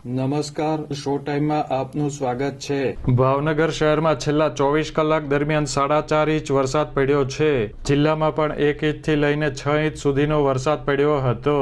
નમસ્કાર, શો ટાઈમમાં આપનું સ્વાગત છે। ભાવનગર શહેરમાં છેલ્લા 24 કલાક દરમિયાન 4.5 ઇંચ વરસાદ પડ્યો છે। જિલ્લામાં પણ 1 ઇંચથી લઈને 6 ઇંચ સુધીનો વરસાદ પડ્યો હતો।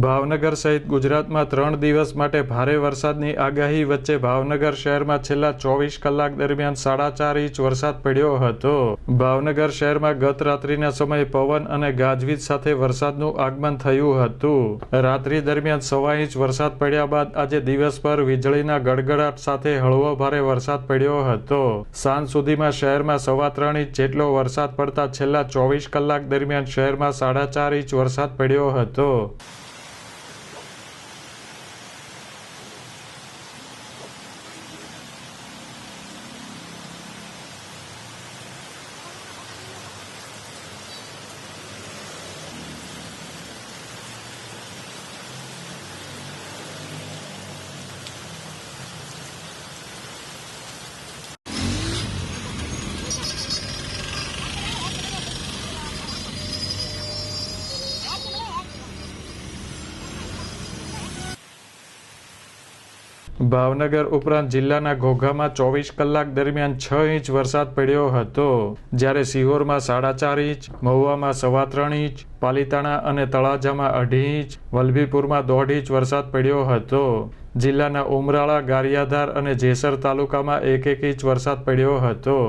ભાવનગર સહિત ગુજરાતમાં 3 દિવસ માટે ભારે વરસાદની આગાહી વચ્ચે ભાવનગર શહેરમાં છેલ્લા 24 કલાક દરમિયાન 4.5 ઇંચ વરસાદ પડ્યો હતો। ભાવનગર શહેરમાં ગત રાત્રિના સમયે પવન અને ગાજવીજ સાથે વરસાદનું આગમન થયું હતું। રાત્રિ દરમિયાન 1.25 ઇંચ વરસાદ પડ્યા બાદ આજે દિવસભર વીજળીના ગડગડાટ સાથે હળવો ભારે વરસાદ પડ્યો હતો। સાંજ સુધીમાં શહેરમાં 3.25 ઇંચ જેટલો વરસાદ પડતા છેલ્લા 24 કલાક દરમિયાન શહેરમાં 4.5 ઇંચ વરસાદ પડ્યો હતો। ભાવનગર ઉપરાંત જિલ્લાના ઘોઘામાં 24 કલાક દરમિયાન 6 ઇંચ વરસાદ પડ્યો હતો, જ્યારે સિહોરમાં 4.5 ઇંચ, મહુવામાં 3.25 ઇંચ, પાલીતાણા અને તળાજામાં 2.5 ઇંચ, વલભીપુરમાં 1.5 ઇંચ વરસાદ પડ્યો હતો। જિલ્લાના ઉમરાળા, ગારિયાધાર અને જેસર તાલુકામાં 1 ઇંચ વરસાદ પડ્યો હતો।